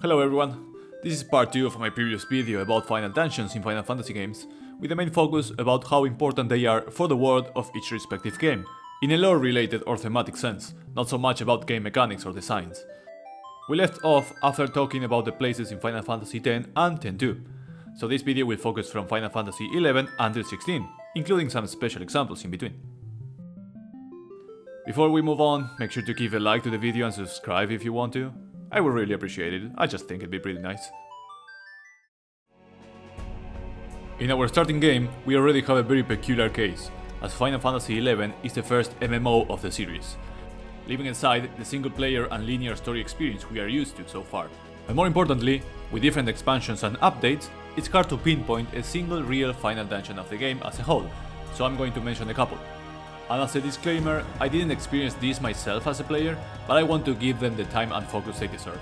Hello everyone, this is part 2 of my previous video about final dungeons in Final Fantasy games, with the main focus about how important they are for the world of each respective game, in a lore related or thematic sense, not so much about game mechanics or designs. We left off after talking about the places in Final Fantasy X and X-2, so this video will focus from Final Fantasy XI until 16, including some special examples in between. Before we move on, make sure to give a like to the video and subscribe if you want to. I would really appreciate it, I just think it'd be pretty nice. In our starting game, we already have a very peculiar case, as Final Fantasy XI is the first MMO of the series, leaving aside the single player and linear story experience we are used to so far. And more importantly, with different expansions and updates, it's hard to pinpoint a single real final dungeon of the game as a whole, so I'm going to mention a couple. And as a disclaimer, I didn't experience this myself as a player, but I want to give them the time and focus they deserve.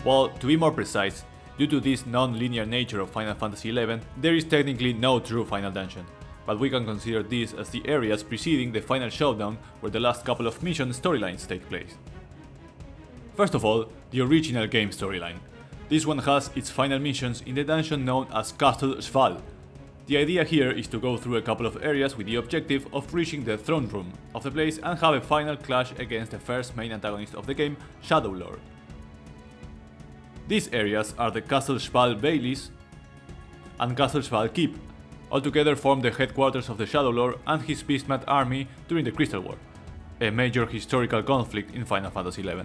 Well, to be more precise, due to this non-linear nature of Final Fantasy XI, there is technically no true final dungeon, but we can consider these as the areas preceding the final showdown where the last couple of mission storylines take place. First of all, the original game storyline. This one has its final missions in the dungeon known as Castle Zvahl. The idea here is to go through a couple of areas with the objective of reaching the throne room of the place and have a final clash against the first main antagonist of the game, Shadow Lord. These areas are the Castle Zvahl Baileys and Castle Zvahl Keep, altogether form the headquarters of the Shadow Lord and his Beastmat army during the Crystal War, a major historical conflict in Final Fantasy XI.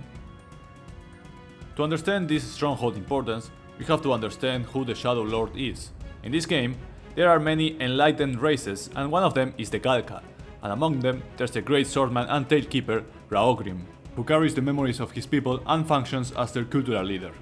To understand this stronghold importance, we have to understand who the Shadow Lord is. In this game, there are many enlightened races, and one of them is the Galka, and among them there's the great swordman and tailkeeper Raogrim, who carries the memories of his people and functions as their cultural leader.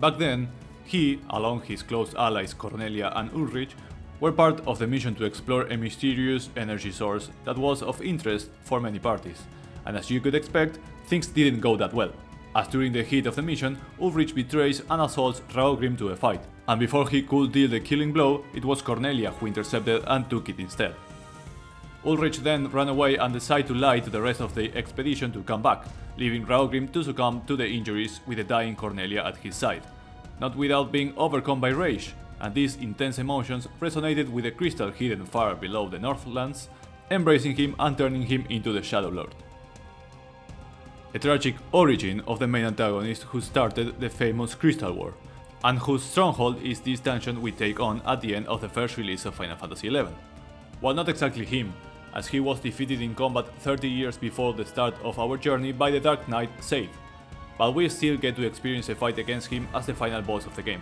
Back then, he, along his close allies Cornelia and Ulrich, were part of the mission to explore a mysterious energy source that was of interest for many parties, and as you could expect, things didn't go that well, as during the heat of the mission, Ulrich betrays and assaults Raogrim to a fight, and before he could deal the killing blow, it was Cornelia who intercepted and took it instead. Ulrich then ran away and decided to lie to the rest of the expedition to come back, leaving Raogrim to succumb to the injuries with the dying Cornelia at his side, not without being overcome by rage, and these intense emotions resonated with the crystal hidden far below the Northlands, embracing him and turning him into the Shadow Lord. A tragic origin of the main antagonist who started the famous Crystal War, and whose stronghold is this dungeon we take on at the end of the first release of Final Fantasy XI. Well, not exactly him, as he was defeated in combat 30 years before the start of our journey by the Dark Knight Zvahl, but we still get to experience a fight against him as the final boss of the game.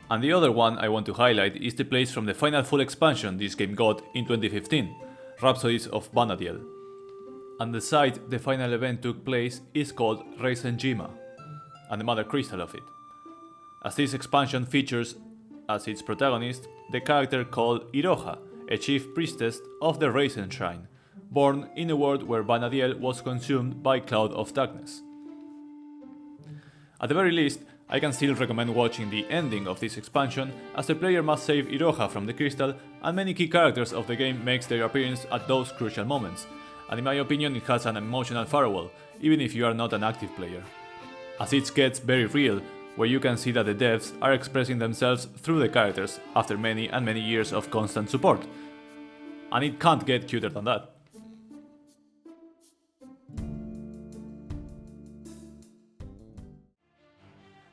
And the other one I want to highlight is the place from the final full expansion this game got in 2015, Rhapsodies of Vana'diel. And the site the final event took place is called Reisenjima, and the mother crystal of it, as this expansion features as its protagonist the character called Iroha, a chief priestess of the Reisen Shrine, born in a world where Vana'diel was consumed by Cloud of Darkness. At the very least, I can still recommend watching the ending of this expansion, as the player must save Iroha from the crystal, and many key characters of the game makes their appearance at those crucial moments, and in my opinion it has an emotional farewell, even if you are not an active player, as it gets very real, where you can see that the devs are expressing themselves through the characters after many and many years of constant support, and it can't get cuter than that.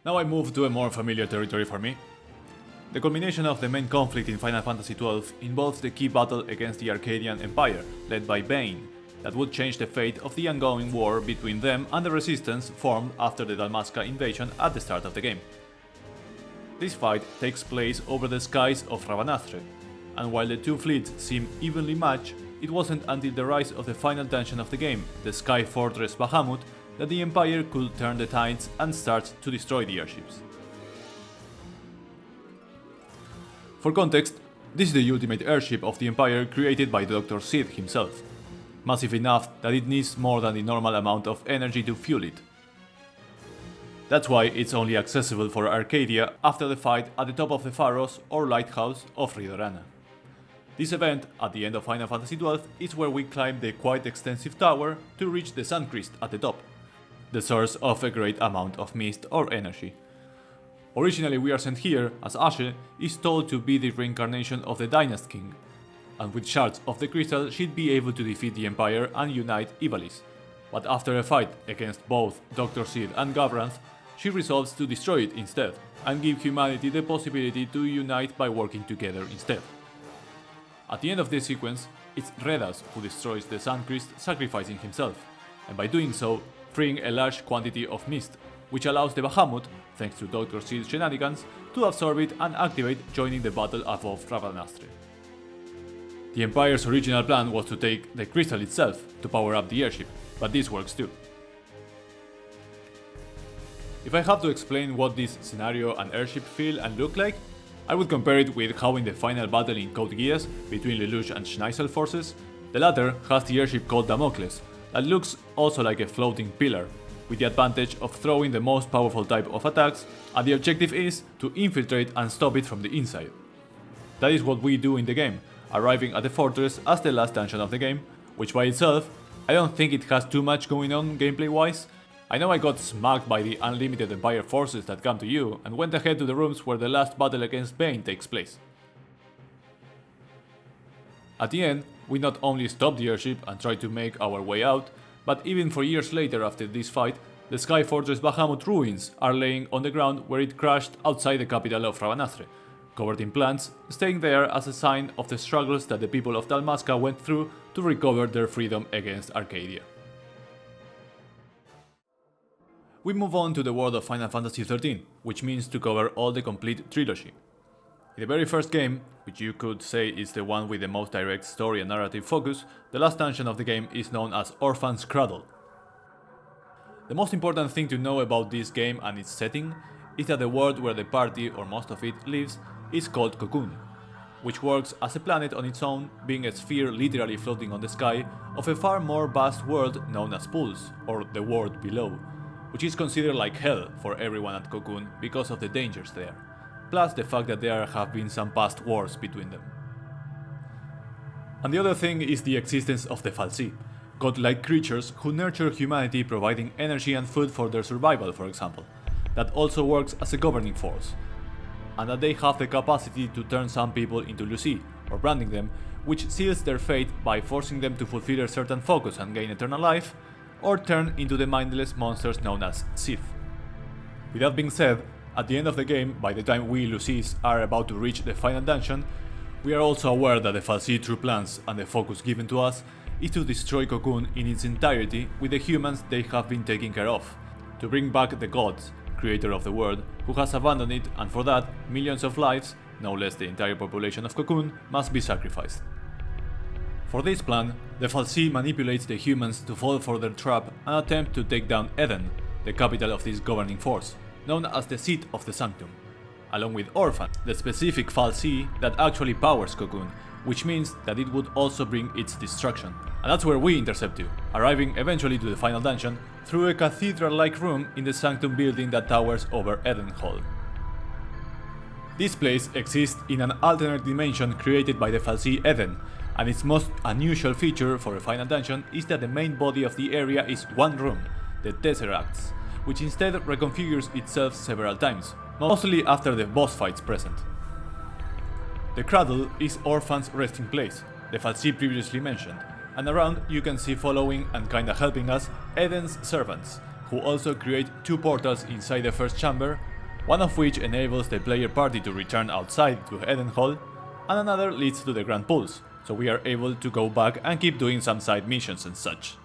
Now I move to a more familiar territory for me. The culmination of the main conflict in Final Fantasy XII involves the key battle against the Arcadian Empire, led by Bane, that would change the fate of the ongoing war between them and the resistance formed after the Dalmasca invasion at the start of the game. This fight takes place over the skies of Rabanastre, and while the two fleets seem evenly matched, it wasn't until the rise of the final dungeon of the game, the Sky Fortress Bahamut, that the Empire could turn the tides and start to destroy the airships. For context, this is the ultimate airship of the Empire created by Dr. Sid himself, massive enough that it needs more than the normal amount of energy to fuel it. That's why it's only accessible for Arcadia after the fight at the top of the Pharos or Lighthouse of Ridorana. This event, at the end of Final Fantasy XII, is where we climb the quite extensive tower to reach the Sun Crest at the top, the source of a great amount of mist or energy. Originally we are sent here, as Ashe is told to be the reincarnation of the Dynast King, and with shards of the crystal she'd be able to defeat the Empire and unite Ivalice. But after a fight against both Dr. Sid and Gavranth, she resolves to destroy it instead, and give humanity the possibility to unite by working together instead. At the end of this sequence, it's Redas who destroys the Sun Crest, sacrificing himself, and by doing so, freeing a large quantity of mist, which allows the Bahamut, thanks to Dr. Sid's shenanigans, to absorb it and activate, joining the battle above Ravanastre. The Empire's original plan was to take the crystal itself to power up the airship, but this works too. If I have to explain what this scenario and airship feel and look like, I would compare it with how in the final battle in Code Geass between Lelouch and Schneisel forces, the latter has the airship called Damocles, that looks also like a floating pillar, with the advantage of throwing the most powerful type of attacks, and the objective is to infiltrate and stop it from the inside. That is what we do in the game, arriving at the fortress as the last dungeon of the game, which by itself, I don't think it has too much going on gameplay wise. I know I got smacked by the unlimited Empire forces that come to you, and went ahead to the rooms where the last battle against Bane takes place. At the end, we not only stop the airship and try to make our way out, but even for years later after this fight, the Sky Fortress Bahamut ruins are laying on the ground where it crashed outside the capital of Ravanastre, covered in plants, staying there as a sign of the struggles that the people of Dalmasca went through to recover their freedom against Arcadia. We move on to the world of Final Fantasy XIII, which means to cover all the complete trilogy. In the very first game, which you could say is the one with the most direct story and narrative focus, the last dungeon of the game is known as Orphan's Cradle. The most important thing to know about this game and its setting is that the world where the party, or most of it, lives is called Cocoon, which works as a planet on its own, being a sphere literally floating on the sky of a far more vast world known as Pulse, or the world below, which is considered like hell for everyone at Cocoon because of the dangers there, plus the fact that there have been some past wars between them. And the other thing is the existence of the Fal'Cie, godlike creatures who nurture humanity, providing energy and food for their survival, for example, that also works as a governing force, and that they have the capacity to turn some people into Lucy, or branding them, which seals their fate by forcing them to fulfill a certain focus and gain eternal life, or turn into the mindless monsters known as Sith. With that being said, at the end of the game, by the time we Lucies are about to reach the final dungeon, we are also aware that the Fal'Cie true plans and the focus given to us is to destroy Cocoon in its entirety with the humans they have been taking care of, to bring back the gods, creator of the world, who has abandoned it, and for that, millions of lives, no less the entire population of Cocoon, must be sacrificed. For this plan, the Fal'Cie manipulates the humans to fall for their trap and attempt to take down Eden, the capital of this governing force, known as the seat of the Sanctum, along with Orphan, the specific Fal'Cie that actually powers Cocoon, which means that it would also bring its destruction. And that's where we intercept you, arriving eventually to the final dungeon through a cathedral-like room in the Sanctum building that towers over Eden Hall. This place exists in an alternate dimension created by the Fal'Cie Eden, and its most unusual feature for a final dungeon is that the main body of the area is one room, the Tesseracts, which instead reconfigures itself several times, mostly after the boss fights present. The Cradle is Orphan's resting place, the Fal'Cie previously mentioned, and around you can see following and kinda helping us Eden's servants, who also create two portals inside the first chamber, one of which enables the player party to return outside to Eden Hall, and another leads to the Grand Pulse, so we are able to go back and keep doing some side missions and such.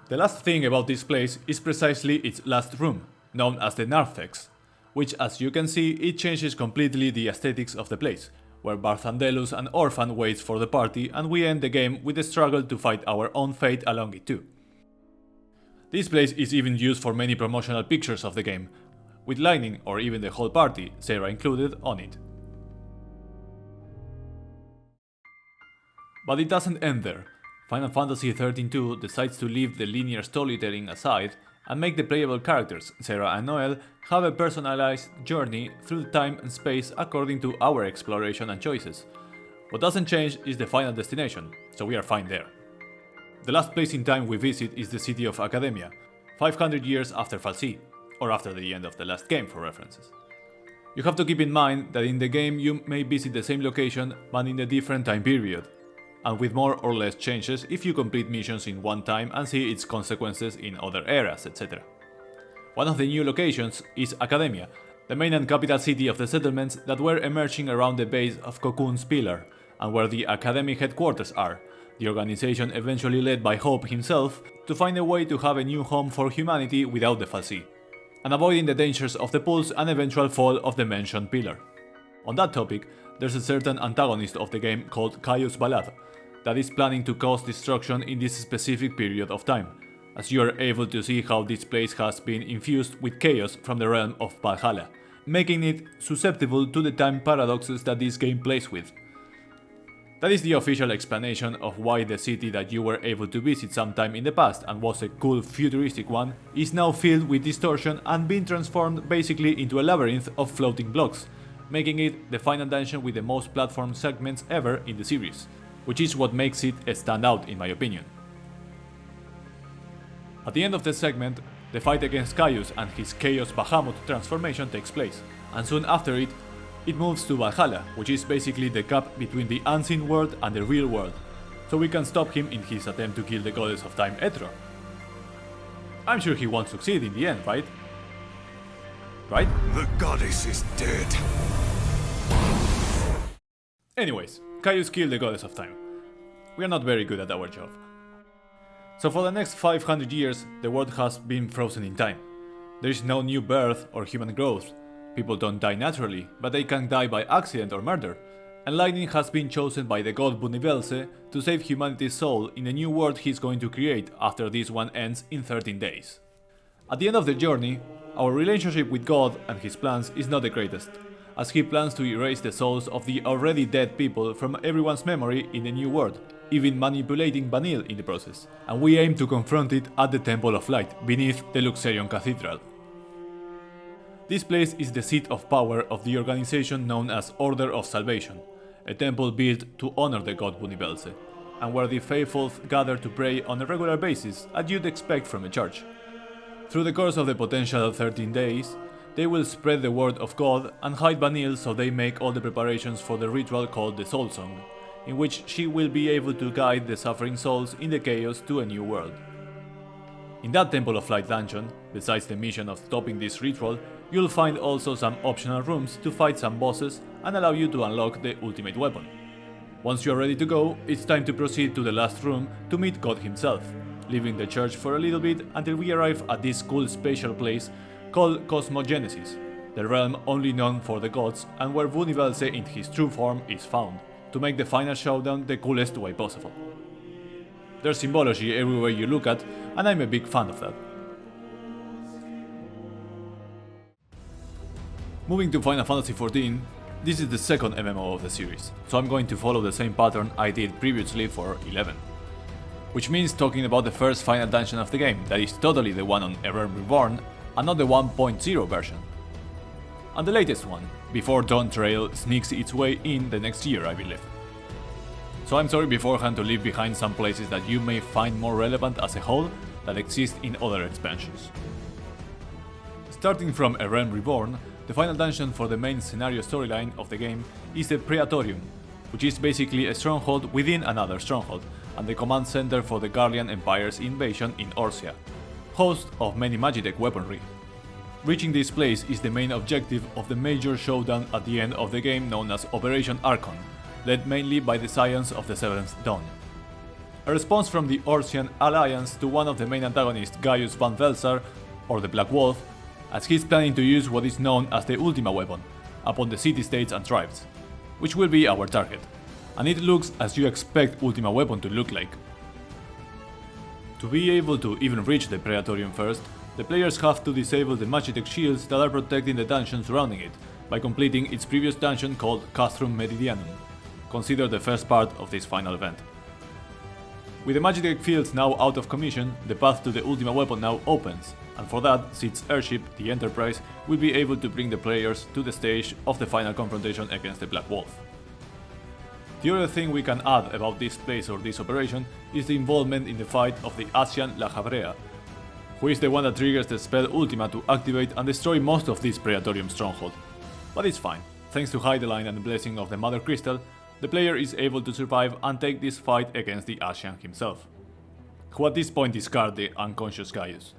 The last thing about this place is precisely its last room, known as the Narthex, which, as you can see, it changes completely the aesthetics of the place, where Barthandelus and Orphan waits for the party, and we end the game with the struggle to fight our own fate along it too. This place is even used for many promotional pictures of the game, with Lightning, or even the whole party, Sarah included, on it. But it doesn't end there. Final Fantasy XIII-2 decides to leave the linear storytelling aside and make the playable characters, Sarah and Noel, have a personalized journey through time and space according to our exploration and choices. What doesn't change is the final destination, so we are fine there. The last place in time we visit is the city of Academia, 500 years after Fal'Cie, or after the end of the last game for references. You have to keep in mind that in the game you may visit the same location but in a different time period, and with more or less changes if you complete missions in one time and see its consequences in other eras, etc. One of the new locations is Academia, the main and capital city of the settlements that were emerging around the base of Cocoon's pillar, and where the academic headquarters are, the organization eventually led by Hope himself to find a way to have a new home for humanity without the Fal'Cie, and avoiding the dangers of the pulse and eventual fall of the mentioned pillar. On that topic, there's a certain antagonist of the game called Caius Balad that is planning to cause destruction in this specific period of time, as you are able to see how this place has been infused with chaos from the realm of Valhalla, making it susceptible to the time paradoxes that this game plays with. That is the official explanation of why the city that you were able to visit sometime in the past and was a cool futuristic one is now filled with distortion and being transformed basically into a labyrinth of floating blocks, making it the final dungeon with the most platform segments ever in the series, which is what makes it a standout in my opinion. At the end of the segment, the fight against Caius and his Chaos Bahamut transformation takes place, and soon after it moves to Valhalla, which is basically the gap between the unseen world and the real world, so we can stop him in his attempt to kill the goddess of time Etror. I'm sure he won't succeed in the end, right? Right? The goddess is dead. Anyways, Caius killed the goddess of time. We are not very good at our job. So for the next 500 years, the world has been frozen in time. There is no new birth or human growth. People don't die naturally, but they can die by accident or murder. And lightning has been chosen by the god Bunivelse to save humanity's soul in the new world he's going to create after this one ends in 13 days. At the end of the journey, our relationship with God and his plans is not the greatest, as he plans to erase the souls of the already dead people from everyone's memory in the new world, even manipulating Vanille in the process, and we aim to confront it at the Temple of Light, beneath the Luxerion Cathedral. This place is the seat of power of the organization known as Order of Salvation, a temple built to honor the god Bunivelse, and where the faithful gather to pray on a regular basis, as you'd expect from a church. Through the course of the potential 13 days, they will spread the word of God and hide Vanille so they make all the preparations for the ritual called the Soul Song, in which she will be able to guide the suffering souls in the chaos to a new world. In that Temple of Light dungeon, besides the mission of stopping this ritual, you'll find also some optional rooms to fight some bosses and allow you to unlock the ultimate weapon. Once you are ready to go, it's time to proceed to the last room to meet God himself, leaving the church for a little bit until we arrive at this cool spatial place called Cosmogenesis, the realm only known for the gods and where Bunivelse in his true form is found, to make the final showdown the coolest way possible. There's symbology everywhere you look at, and I'm a big fan of that. Moving to Final Fantasy XIV, this is the second MMO of the series, so I'm going to follow the same pattern I did previously for 11. Which means talking about the first final dungeon of the game, that is totally the one on Reborn, and not the 1.0 version. And the latest one, before Dawn Trail sneaks its way in the next year, I believe. So I'm sorry beforehand to leave behind some places that you may find more relevant as a whole that exist in other expansions. Starting from Reborn, the final dungeon for the main scenario storyline of the game is the Praetorium, which is basically a stronghold within another stronghold, and the command center for the Guardian Empire's invasion in Orsia, host of many Magitech weaponry. Reaching this place is the main objective of the major showdown at the end of the game known as Operation Archon, led mainly by the Scions of the Seventh Dawn. A response from the Orsian Alliance to one of the main antagonists, Gaius Van Velsar, or the Black Wolf, as he's planning to use what is known as the Ultima weapon upon the city-states and tribes, which will be our target, and it looks as you expect Ultima weapon to look like. To be able to even reach the Praetorium first, the players have to disable the Magitech shields that are protecting the dungeon surrounding it, by completing its previous dungeon called Castrum Meridianum, considered the first part of this final event. With the Magitech fields now out of commission, the path to the Ultima weapon now opens, and for that, Cid's airship, the Enterprise, will be able to bring the players to the stage of the final confrontation against the Black Wolf. The other thing we can add about this place or this operation is the involvement in the fight of the Asian La Habrea, who is the one that triggers the spell Ultima to activate and destroy most of this Praetorium stronghold. But it's fine, thanks to Heideline and the blessing of the Mother Crystal, the player is able to survive and take this fight against the Asian himself, who at this point discard the unconscious Gaius.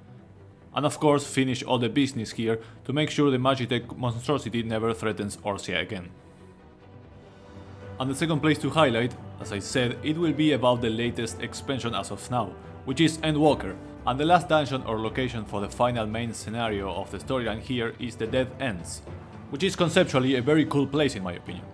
And of course finish all the business here to make sure the Magitech monstrosity never threatens Orsia again. And the second place to highlight, as I said, it will be about the latest expansion as of now, which is Endwalker, and the last dungeon or location for the final main scenario of the storyline here is the Dead Ends, which is conceptually a very cool place in my opinion.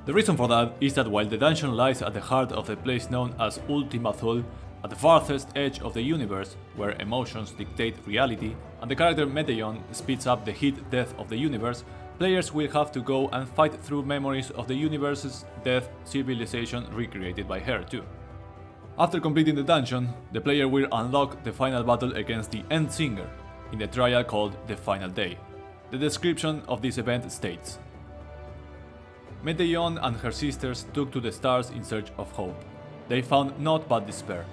The reason for that is that while the dungeon lies at the heart of the place known as Ultima Thule, at the farthest edge of the universe, where emotions dictate reality, and the character Medeion speeds up the heat death of the universe, players will have to go and fight through memories of the universe's death civilization recreated by her too. After completing the dungeon, the player will unlock the final battle against the End Singer, in the trial called The Final Day. The description of this event states: Medeion and her sisters took to the stars in search of hope. They found naught but despair.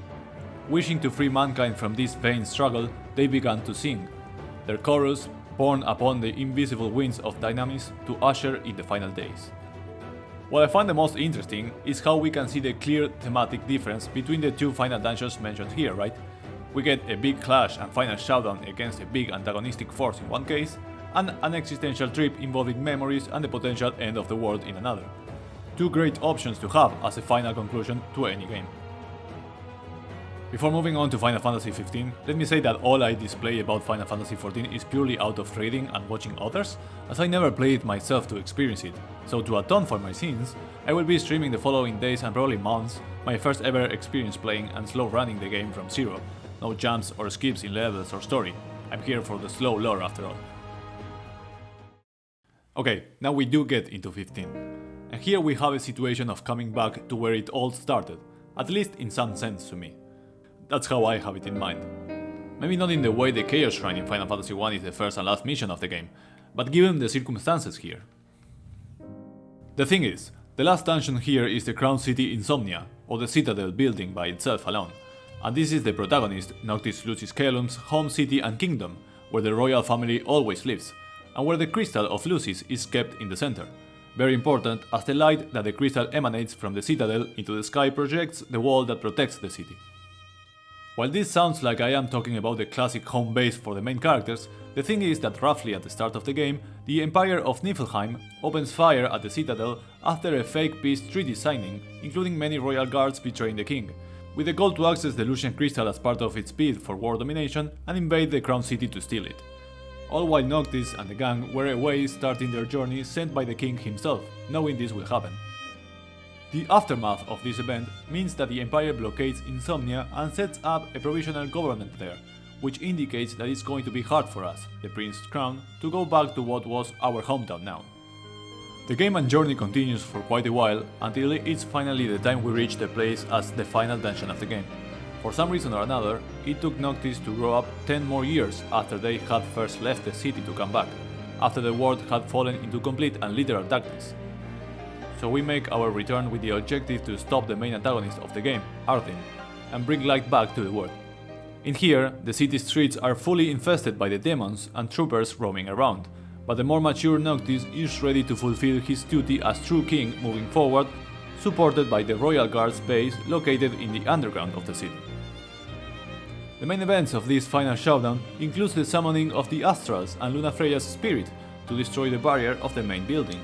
Wishing to free mankind from this vain struggle, they began to sing. Their chorus, borne upon the invisible winds of Dynamis, to usher in the final days. What I find the most interesting is how we can see the clear thematic difference between the two final dungeons mentioned here, right? We get a big clash and final showdown against a big antagonistic force in one case, and an existential trip involving memories and the potential end of the world in another. Two great options to have as a final conclusion to any game. Before moving on to Final Fantasy XV, let me say that all I display about Final Fantasy XIV is purely out of reading and watching others, as I never played it myself to experience it, so to atone for my sins, I will be streaming the following days and probably months my first ever experience playing and slow running the game from zero. No jumps or skips in levels or story, I'm here for the slow lore after all. Okay, now we do get into 15, and here we have a situation of coming back to where it all started, at least in some sense to me. That's how I have it in mind. Maybe not in the way the Chaos Shrine in Final Fantasy I is the first and last mission of the game, but given the circumstances here. The thing is, the last dungeon here is the Crown City Insomnia, or the Citadel building by itself alone, and this is the protagonist, Noctis Lucis Caelum's home city and kingdom, where the royal family always lives, and where the crystal of Lucis is kept in the center. Very important, as the light that the crystal emanates from the Citadel into the sky projects the wall that protects the city. While this sounds like I am talking about the classic home base for the main characters, the thing is that roughly at the start of the game, the Empire of Niflheim opens fire at the Citadel after a fake peace treaty signing, including many royal guards betraying the king, with the goal to access the Lucian Crystal as part of its bid for world domination and invade the Crown City to steal it. All while Noctis and the gang were away starting their journey sent by the king himself, knowing this will happen. The aftermath of this event means that the Empire blockades Insomnia and sets up a provisional government there, which indicates that it's going to be hard for us, the Prince's Crown, to go back to what was our hometown now. The game and journey continues for quite a while, until it's finally the time we reach the place as the final dungeon of the game. For some reason or another, it took Noctis to grow up 10 more years after they had first left the city to come back, after the world had fallen into complete and literal darkness. So we make our return with the objective to stop the main antagonist of the game, Ardyn, and bring light back to the world. In here, the city streets are fully infested by the demons and troopers roaming around, but the more mature Noctis is ready to fulfill his duty as true king moving forward, supported by the Royal Guard's base located in the underground of the city. The main events of this final showdown includes the summoning of the Astrals and Luna Freya's spirit to destroy the barrier of the main building,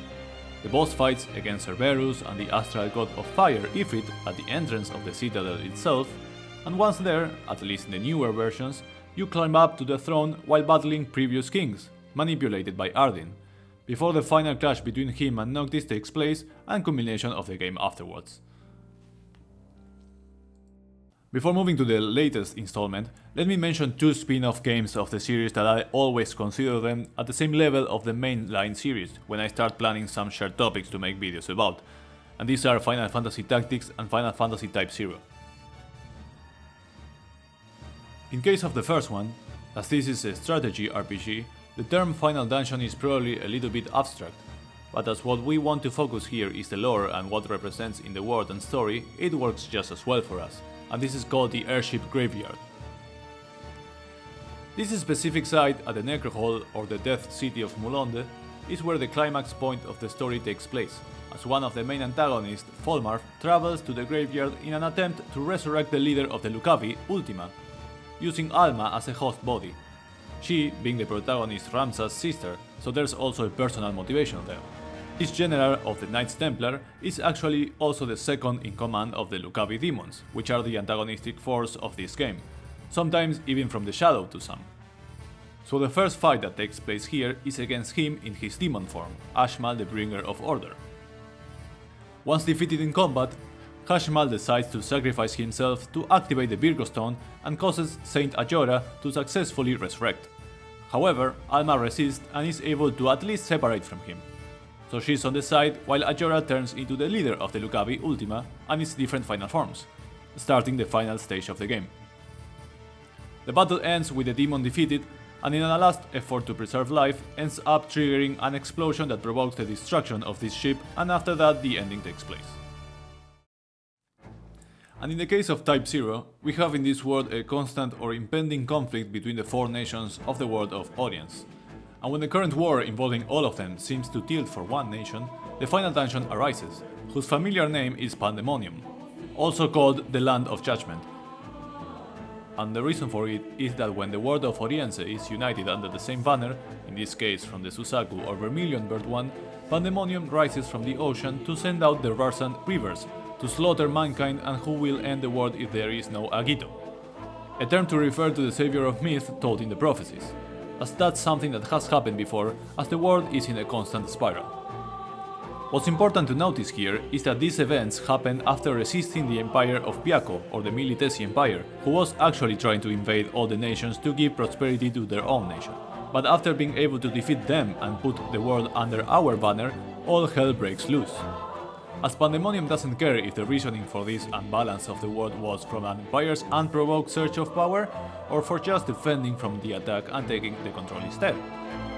the boss fights against Cerberus and the Astral God of Fire Ifrit at the entrance of the Citadel itself, and once there, at least in the newer versions, you climb up to the throne while battling previous kings, manipulated by Ardyn, before the final clash between him and Noctis takes place and culmination of the game afterwards. Before moving to the latest installment, let me mention two spin-off games of the series that I always consider them at the same level of the mainline series when I start planning some shared topics to make videos about, and these are Final Fantasy Tactics and Final Fantasy Type-0. In case of the first one, As this is a strategy RPG, the term Final Dungeon is probably a little bit abstract, but as what we want to focus here is the lore and what represents in the world and story, it works just as well for us, and this is called the Airship Graveyard. This specific site at the Necrohall, or the Death City of Mulonde, is where the climax point of the story takes place, as one of the main antagonists, Folmarth, travels to the graveyard in an attempt to resurrect the leader of the Lucavi, Ultima, using Alma as a host body, she being the protagonist Ramsa's sister, so there's also a personal motivation there. This general of the Knights Templar is actually also the second in command of the Lucavi demons, which are the antagonistic force of this game, sometimes even from the shadow to some. So the first fight that takes place here is against him in his demon form, Ashmal the Bringer of Order. Once defeated in combat, Ashmal decides to sacrifice himself to activate the Virgo Stone and causes Saint Ajora to successfully resurrect. However, Alma resists and is able to at least separate from him. So she's on the side while Ajora turns into the leader of the Lucavi Ultima and its different final forms, starting the final stage of the game. The battle ends with the demon defeated, and in a last effort to preserve life, ends up triggering an explosion that provokes the destruction of this ship, and after that the ending takes place. And in the case of Type-0, we have in this world a constant or impending conflict between the four nations of the world of Audience. And when the current war involving all of them seems to tilt for one nation, the final dungeon arises, whose familiar name is Pandaemonium, also called the Land of Judgment. And the reason for it is that when the world of Oriense is united under the same banner, in this case from the Susaku or Vermilion Bird one, Pandaemonium rises from the ocean to send out the Rarsan rivers to slaughter mankind and who will end the world if there is no Agito, a term to refer to the savior of myth told in the prophecies, as that's something that has happened before, as the world is in a constant spiral. What's important to notice here is that these events happened after resisting the empire of Piaco, or the Militesi Empire, who was actually trying to invade all the nations to give prosperity to their own nation. But after being able to defeat them and put the world under our banner, all hell breaks loose. As Pandaemonium doesn't care if the reasoning for this unbalance of the world was from an empire's unprovoked search of power, or for just defending from the attack and taking the control instead.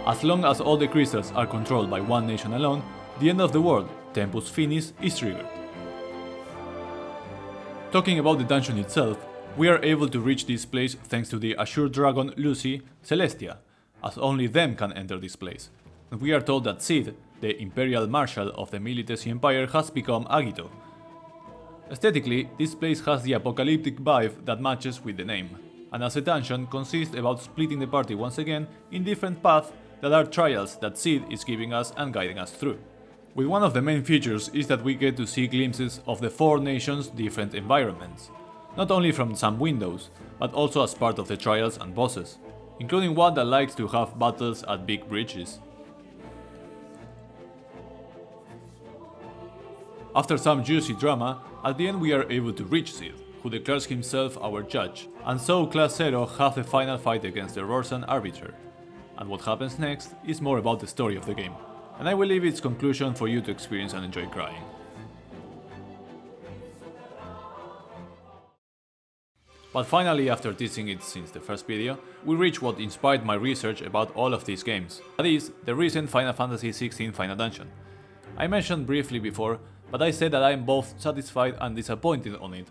As long as all the crystals are controlled by one nation alone, the end of the world, Tempus Finis, is triggered. Talking about the dungeon itself, we are able to reach this place thanks to the Azure Dragon Lucy Celestia, as only them can enter this place. And we are told that Cid, the Imperial Marshal of the Militesi Empire, has become Agito. Aesthetically, this place has the apocalyptic vibe that matches with the name, and as a dungeon consists about splitting the party once again in different paths that are trials that Cid is giving us and guiding us through. With one of the main features is that we get to see glimpses of the four nations' different environments, not only from some windows, but also as part of the trials and bosses, including one that likes to have battles at big bridges. After some juicy drama, at the end we are able to reach Cid, who declares himself our judge, and so Class 0 have the final fight against the Rorsan Arbiter. And what happens next is more about the story of the game, and I will leave its conclusion for you to experience and enjoy crying. But finally, after teasing it since the first video, we reach what inspired my research about all of these games, that is, the recent Final Fantasy XVI Final Dungeon. I mentioned briefly before, but I said that I am both satisfied and disappointed on it,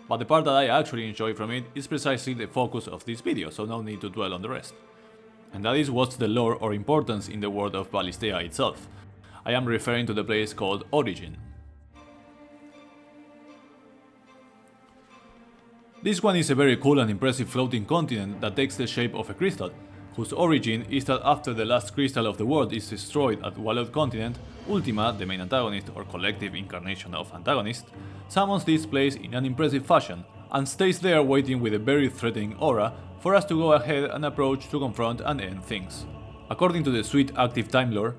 but the part that I actually enjoy from it is precisely the focus of this video, so no need to dwell on the rest. And that is what's the lore or importance in the world of Ballistea itself. I am referring to the place called Origin. This one is a very cool and impressive floating continent that takes the shape of a crystal, whose origin is that after the last crystal of the world is destroyed at Walled Continent, Ultima, the main antagonist or collective incarnation of antagonist, summons this place in an impressive fashion, and stays there waiting with a very threatening aura for us to go ahead and approach to confront and end things. According to the sweet active time lore,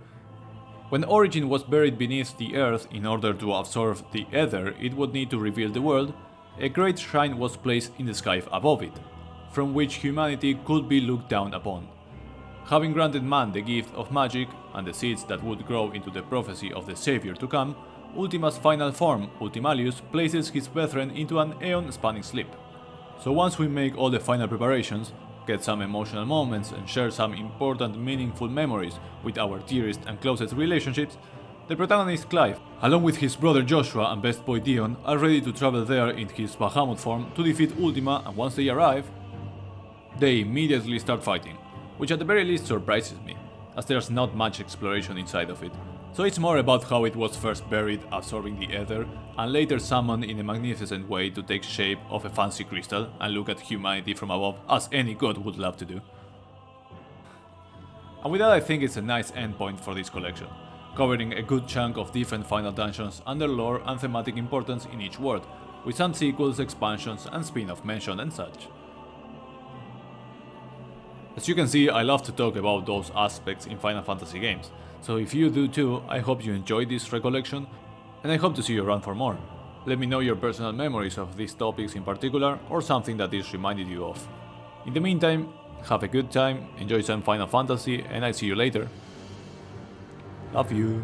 when Origin was buried beneath the earth in order to absorb the ether it would need to reveal the world, a great shrine was placed in the sky above it, from which humanity could be looked down upon. Having granted man the gift of magic and the seeds that would grow into the prophecy of the savior to come, Ultima's final form, Ultimalius, places his brethren into an aeon-spanning sleep. So once we make all the final preparations, get some emotional moments and share some important, meaningful memories with our dearest and closest relationships, the protagonist Clive, along with his brother Joshua and best boy Dion, are ready to travel there in his Bahamut form to defeat Ultima, and once they arrive, they immediately start fighting, which at the very least surprises me, as there's not much exploration inside of it. So it's more about how it was first buried, absorbing the ether, and later summoned in a magnificent way to take shape of a fancy crystal and look at humanity from above, as any god would love to do. And with that, I think it's a nice endpoint for this collection, covering a good chunk of different final dungeons and their lore and thematic importance in each world, with some sequels, expansions and spin-off mentioned and such. As you can see, I love to talk about those aspects in Final Fantasy games, so if you do too, I hope you enjoyed this recollection, and I hope to see you around for more. Let me know your personal memories of these topics in particular, or something that this reminded you of. In the meantime, have a good time, enjoy some Final Fantasy, and I'll see you later. Love you.